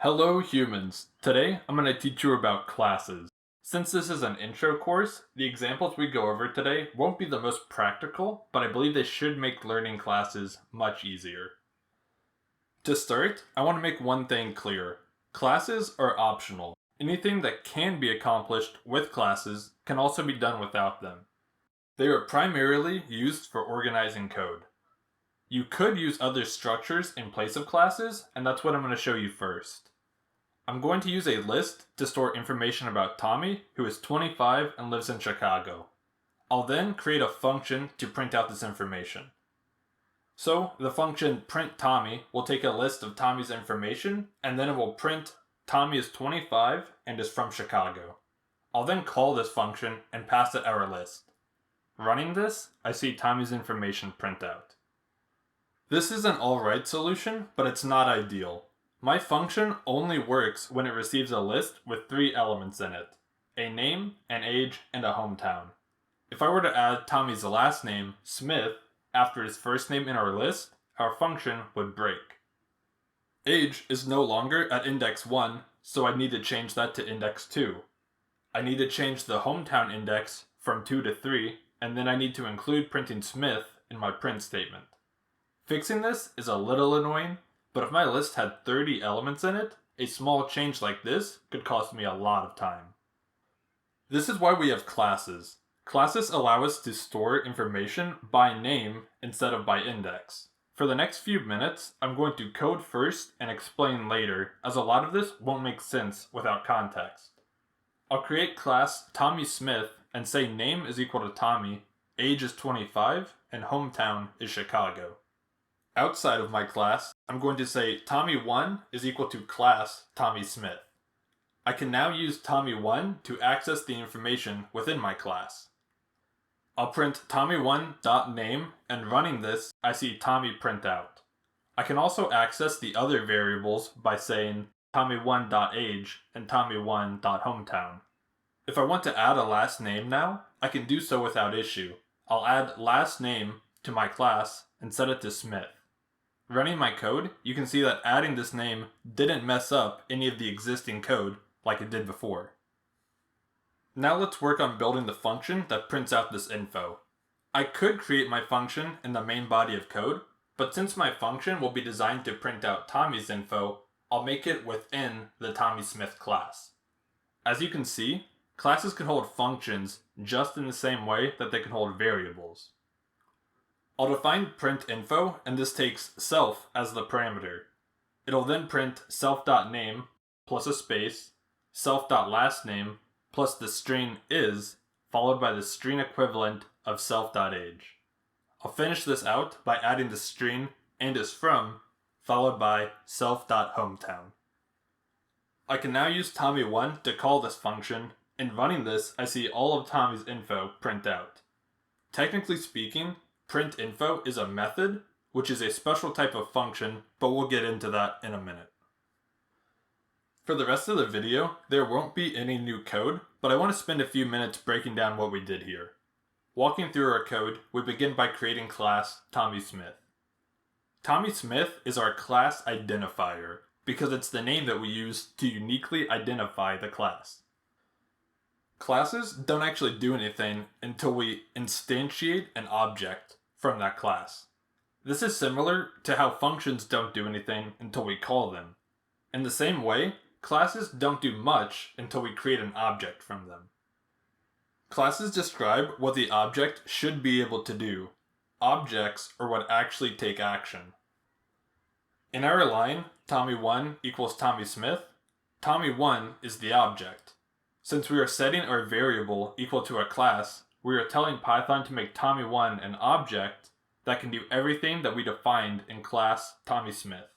Hello humans! Today I'm going to teach you about classes. Since this is an intro course, the examples we go over today won't be the most practical, but I believe they should make learning classes much easier. To start, I want to make one thing clear. Classes are optional. Anything that can be accomplished with classes can also be done without them. They are primarily used for organizing code. You could use other structures in place of classes, and that's what I'm going to show you first. I'm going to use a list to store information about Tommy, who is 25 and lives in Chicago. I'll then create a function to print out this information. So, the function printTommy will take a list of Tommy's information, and then it will print Tommy is 25 and is from Chicago. I'll then call this function and pass it our list. Running this, I see Tommy's information print out. This is an alright solution, but it's not ideal. My function only works when it receives a list with 3 elements in it: a name, an age, and a hometown. If I were to add Tommy's last name, Smith, after his first name in our list, our function would break. Age is no longer at index 1, so I need to change that to index 2. I need to change the hometown index from 2 to 3, and then I need to include printing Smith in my print statement. Fixing this is a little annoying, but if my list had 30 elements in it, a small change like this could cost me a lot of time. This is why we have classes. Classes allow us to store information by name instead of by index. For the next few minutes, I'm going to code first and explain later, as a lot of this won't make sense without context. I'll create class Tommy Smith and say name is equal to Tommy, age is 25, and hometown is Chicago. Outside of my class, I'm going to say Tommy1 is equal to class Tommy Smith. I can now use Tommy1 to access the information within my class. I'll print Tommy1.name, and running this, I see Tommy print out. I can also access the other variables by saying Tommy1.age and Tommy1.hometown. If I want to add a last name now, I can do so without issue. I'll add last name to my class and set it to Smith. Running my code, you can see that adding this name didn't mess up any of the existing code like it did before. Now let's work on building the function that prints out this info. I could create my function in the main body of code, but since my function will be designed to print out Tommy's info, I'll make it within the Tommy Smith class. As you can see, classes can hold functions just in the same way that they can hold variables. I'll define print_info, and this takes self as the parameter. It'll then print self.name plus a space, self.lastname plus the string is, followed by the string equivalent of self.age. I'll finish this out by adding the string and is from, followed by self.hometown. I can now use Tommy1 to call this function, and running this, I see all of Tommy's info print out. Technically speaking, print_info is a method, which is a special type of function, but we'll get into that in a minute. For the rest of the video, there won't be any new code, but I want to spend a few minutes breaking down what we did here. Walking through our code, we begin by creating class Tommy Smith. Tommy Smith is our class identifier, because it's the name that we use to uniquely identify the class. Classes don't actually do anything until we instantiate an object from that class. This is similar to how functions don't do anything until we call them. In the same way, classes don't do much until we create an object from them. Classes describe what the object should be able to do. Objects are what actually take action. In our line, Tommy1 equals Tommy Smith, Tommy1 is the object. Since we are setting our variable equal to a class, we are telling Python to make Tommy1 an object that can do everything that we defined in class Tommy Smith.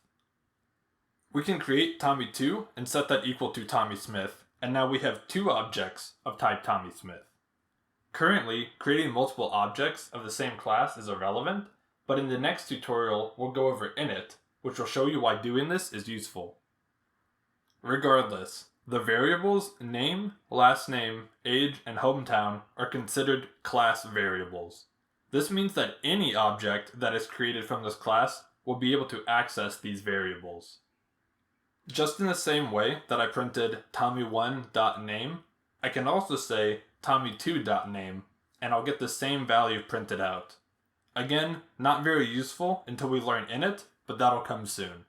We can create Tommy2 and set that equal to Tommy Smith, and now we have 2 objects of type Tommy Smith. Currently, creating multiple objects of the same class is irrelevant, but in the next tutorial we'll go over init, which will show you why doing this is useful. Regardless, the variables name, last name, age, and hometown are considered class variables. This means that any object that is created from this class will be able to access these variables. Just in the same way that I printed Tommy1.name, I can also say Tommy2.name, and I'll get the same value printed out. Again, not very useful until we learn init, but that'll come soon.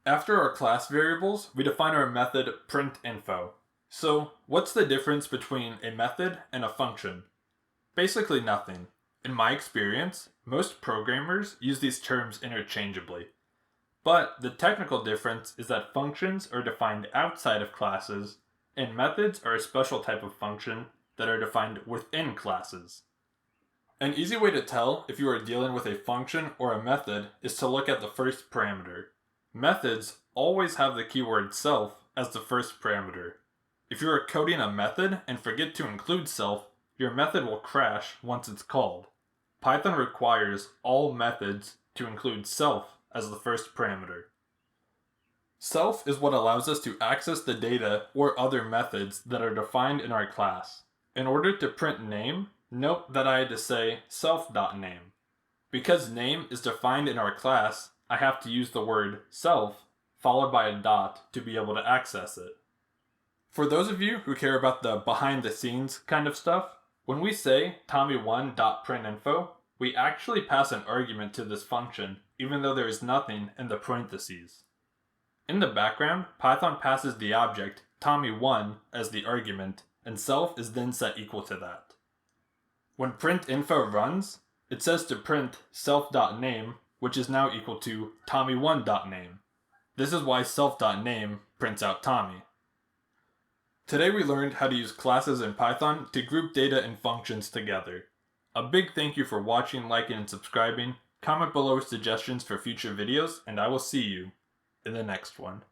After our class variables, we define our method printinfo. So, what's the difference between a method and a function? Basically nothing. In my experience, most programmers use these terms interchangeably. But the technical difference is that functions are defined outside of classes, and methods are a special type of function that are defined within classes. An easy way to tell if you are dealing with a function or a method is to look at the first parameter. Methods always have the keyword self as the first parameter. If you are coding a method and forget to include self, your method will crash once it's called. Python requires all methods to include self as the first parameter. Self is what allows us to access the data or other methods that are defined in our class. In order to print name, note that I had to say self.name. Because name is defined in our class, I have to use the word self followed by a dot to be able to access it. For those of you who care about the behind the scenes kind of stuff, when we say tommy1.printinfo, we actually pass an argument to this function even though there is nothing in the parentheses. In the background, Python passes the object tommy1 as the argument, and self is then set equal to that. When printinfo runs, it says to print self.name, which is now equal to tommy1.name. This is why self.name prints out Tommy. Today we learned how to use classes in Python to group data and functions together. A big thank you for watching, liking, and subscribing. Comment below with suggestions for future videos, and I will see you in the next one.